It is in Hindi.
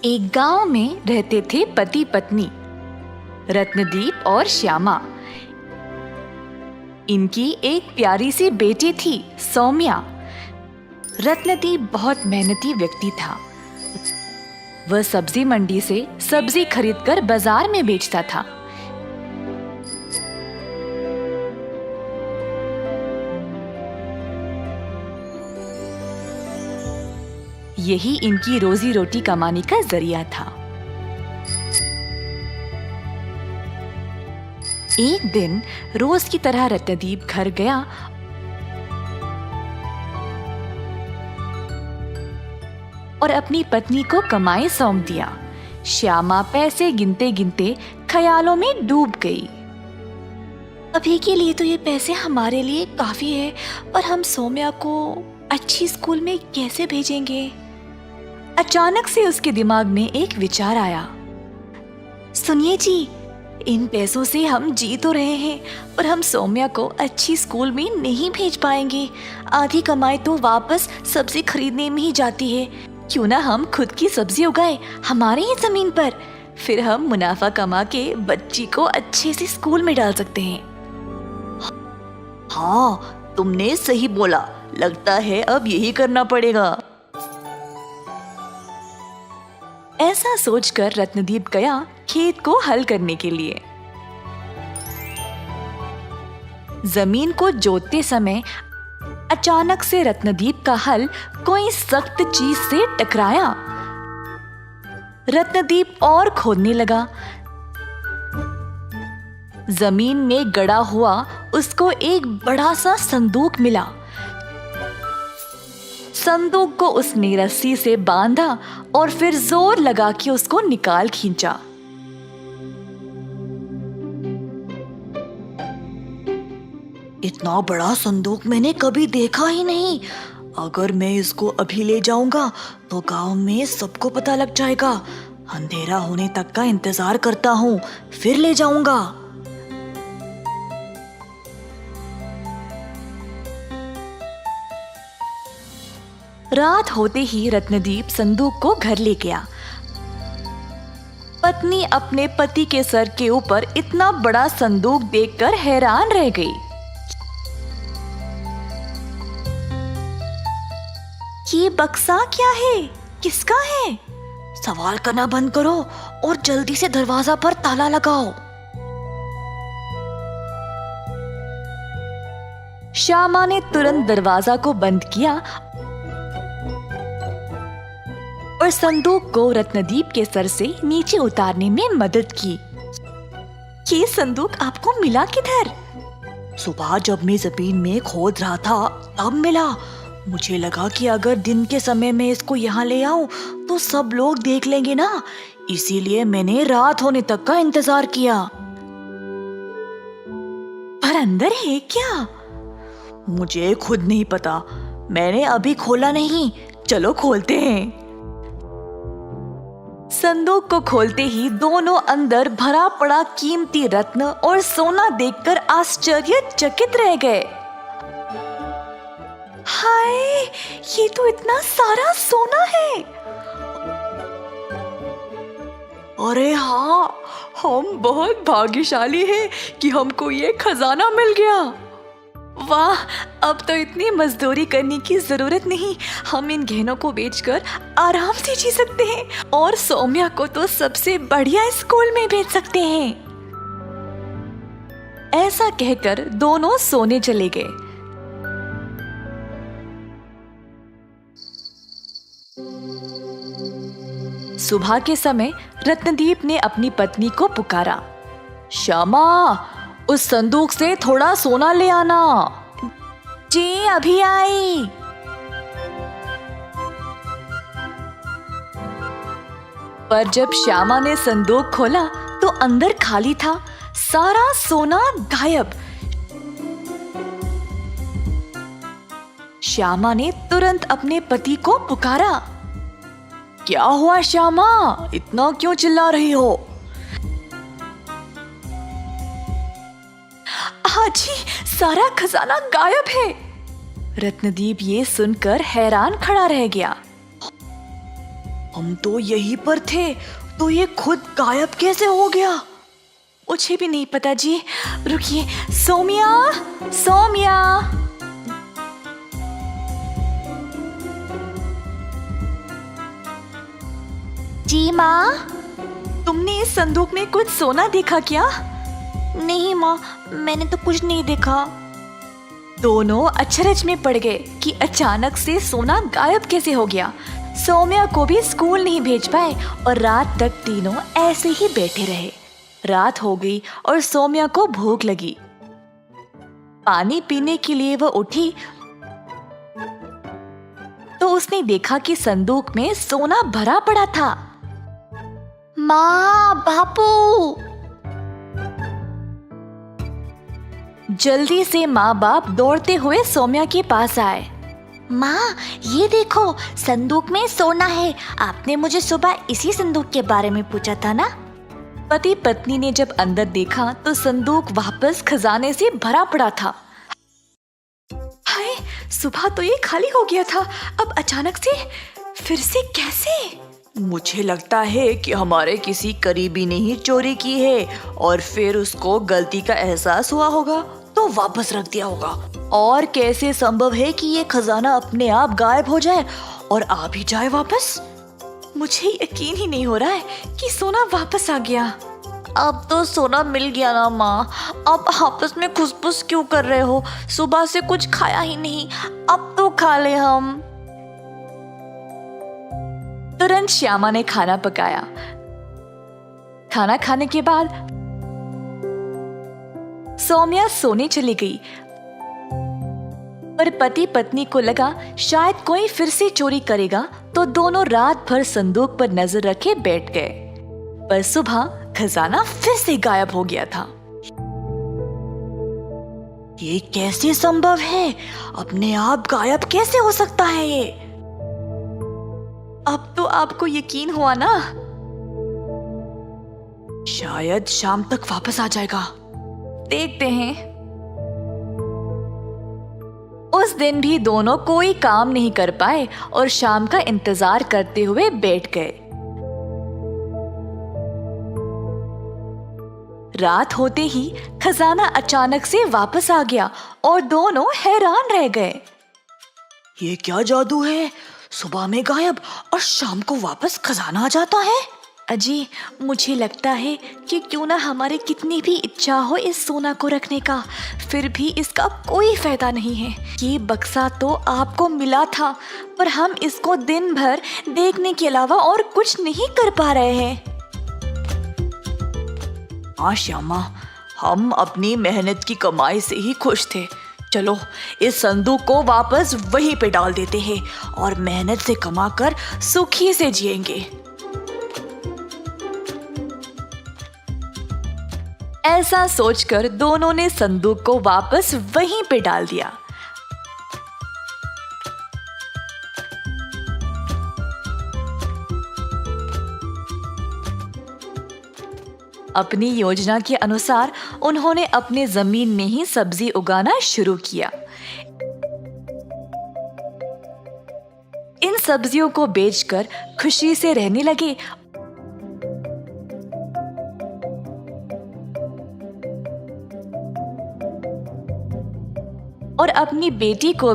एक गांव में रहते थे पति पत्नी रत्नदीप और श्यामा। इनकी एक प्यारी सी बेटी थी सौम्या। रत्नदीप बहुत मेहनती व्यक्ति था। वह सब्जी मंडी से सब्जी खरीदकर बाजार में बेचता था। यही इनकी रोजी रोटी कमाने का जरिया था। एक दिन रोज की तरह रत्नदीप घर गया और अपनी पत्नी को कमाई सौंप दिया। श्यामा पैसे गिनते गिनते ख्यालों में डूब गई। अभी के लिए तो ये पैसे हमारे लिए काफी है, पर हम सौम्या को अच्छी स्कूल में कैसे भेजेंगे? अचानक से उसके दिमाग में एक विचार आया। सुनिए जी, इन पैसों से हम जी तो रहे हैं, पर हम सौम्या को अच्छी स्कूल में नहीं भेज पाएंगे। आधी कमाई तो वापस सब्जी खरीदने में ही जाती है। क्यों ना हम खुद की सब्जी उगाए हमारे ही जमीन पर, फिर हम मुनाफा कमा के बच्ची को अच्छे से स्कूल में डाल सकते हैं। हाँ, तुमने सही बोला। लगता है अब यही करना पड़ेगा। ऐसा सोचकर रत्नदीप गया खेत को हल करने के लिए। जमीन को जोतते समय अचानक से रत्नदीप का हल कोई सख्त चीज से टकराया। रत्नदीप और खोदने लगा। जमीन में गड़ा हुआ उसको एक बड़ा सा संदूक मिला। संदूक को उसने रस्सी से बांधा और फिर जोर लगा के उसको निकाल खींचा। इतना बड़ा संदूक मैंने कभी देखा ही नहीं। अगर मैं इसको अभी ले जाऊंगा तो गांव में सबको पता लग जाएगा। अंधेरा होने तक का इंतजार करता हूँ, फिर ले जाऊंगा। रात होते ही रत्नदीप संदूक को घर ले गया। पत्नी अपने पति के सर के ऊपर इतना बड़ा संदूक देखकर हैरान रह गई। ये बक्सा क्या है? किसका है? सवाल करना बंद करो और जल्दी से दरवाजा पर ताला लगाओ। श्यामा ने तुरंत दरवाजा को बंद किया और संदूक को रत्नदीप के सर से नीचे उतारने में मदद की। ये संदूक आपको मिला किधर? सुबह जब मैं जमीन में खोद रहा था तब मिला। मुझे लगा कि अगर दिन के समय में इसको यहाँ ले आऊं तो सब लोग देख लेंगे ना, इसीलिए मैंने रात होने तक का इंतजार किया। पर अंदर है क्या? मुझे खुद नहीं पता, मैंने अभी खोला नहीं। चलो खोलते हैं। संदूक को खोलते ही दोनों अंदर भरा पड़ा कीमती रत्न और सोना देखकर आश्चर्यचकित रह गए। हाय, ये तो इतना सारा सोना है। अरे हाँ, हम बहुत भाग्यशाली हैं कि हमको ये खजाना मिल गया। वाह, अब तो इतनी मजदूरी करने की जरूरत नहीं। हम इन गहनों को बेचकर आराम से जी सकते हैं और सौम्या को तो सबसे बढ़िया स्कूल में भेज सकते हैं। ऐसा कहकर दोनों सोने चले गए। सुबह के समय रत्नदीप ने अपनी पत्नी को पुकारा। श्यामा, उस संदूक से थोड़ा सोना ले आना। जी, अभी आई। पर जब श्यामा ने संदूक खोला तो अंदर खाली था, सारा सोना गायब। श्यामा ने तुरंत अपने पति को पुकारा। क्या हुआ श्यामा, इतना क्यों चिल्ला रही हो? हाजी, सारा खजाना गायब है। रत्नदीप ये सुनकर हैरान खड़ा रह गया। हम तो यहीं पर थे, तो ये खुद गायब कैसे हो गया? मुझे भी नहीं पता जी। रुकिए, सोमिया, सोमिया। जी माँ। तुमने इस संदूक में कुछ सोना देखा क्या? नहीं माँ, मैंने तो कुछ नहीं देखा। दोनों अचरज में पड़ गए कि अचानक से सोना गायब कैसे हो गया। सौम्या को भी स्कूल नहीं भेज पाए और रात तक तीनों ऐसे ही बैठे रहे। रात हो गई और सौम्या को भूख लगी। पानी पीने के लिए वह उठी तो उसने देखा कि संदूक में सोना भरा पड़ा था। माँ, बापू। जल्दी से माँ बाप दौड़ते हुए सौम्या के पास आए। माँ, ये देखो, संदूक में सोना है। आपने मुझे सुबह इसी संदूक के बारे में पूछा था ना? पति पत्नी ने जब अंदर देखा तो संदूक वापस खजाने से भरा पड़ा था। हाय, सुबह तो ये खाली हो गया था, अब अचानक से फिर से कैसे? मुझे लगता है कि हमारे किसी करीबी ने ही चोरी की है और फिर उसको गलती का एहसास हुआ होगा तो वापस रख दिया होगा। और कैसे संभव है कि ये खजाना अपने आप गायब हो जाए और आ भी जाए वापस? मुझे यकीन ही नहीं हो रहा है कि सोना वापस आ गया। अब तो सोना मिल गया ना माँ। अब आपस में खुसफुस क्यों कर रहे हो? सुबह से कुछ खाया ही नहीं, अब तो खा ले हम। तुरंत श्यामा ने खाना पकाया। खाना खाने के बाद सौम्या सोने चली गई, पर पति पत्नी को लगा शायद कोई फिर से चोरी करेगा, तो दोनों रात भर संदूक पर नजर रखे बैठ गए। पर सुबह खजाना फिर से गायब हो गया था। ये कैसे संभव है? अपने आप गायब कैसे हो सकता है ये? अब तो आपको यकीन हुआ ना? शायद शाम तक वापस आ जाएगा। देखते हैं। उस दिन भी दोनों कोई काम नहीं कर पाए और शाम का इंतजार करते हुए बैठ गए। रात होते ही खजाना अचानक से वापस आ गया और दोनों हैरान रह गए। ये क्या जादू है? सुबह में गायब और शाम को वापस खजाना आ जाता है। अजी, मुझे लगता है कि क्यों ना हमारी कितनी भी इच्छा हो इस सोना को रखने का, फिर भी इसका कोई फायदा नहीं है। ये बक्सा तो आपको मिला था, पर हम इसको दिन भर देखने के अलावा और कुछ नहीं कर पा रहे हैं। हाँ श्यामा, हम अपनी मेहनत की कमाई से ही खुश थे। चलो इस संदूक को वापस वहीं पे डाल देते हैं और मेहनत से कमाकर सुखी से जिएंगे। ऐसा सोचकर दोनों ने संदूक को वापस वहीं पे डाल दिया। अपनी योजना के अनुसार उन्होंने अपने जमीन में ही सब्जी उगाना शुरू किया। इन सब्जियों को बेचकर खुशी से रहने लगे और अपनी बेटी को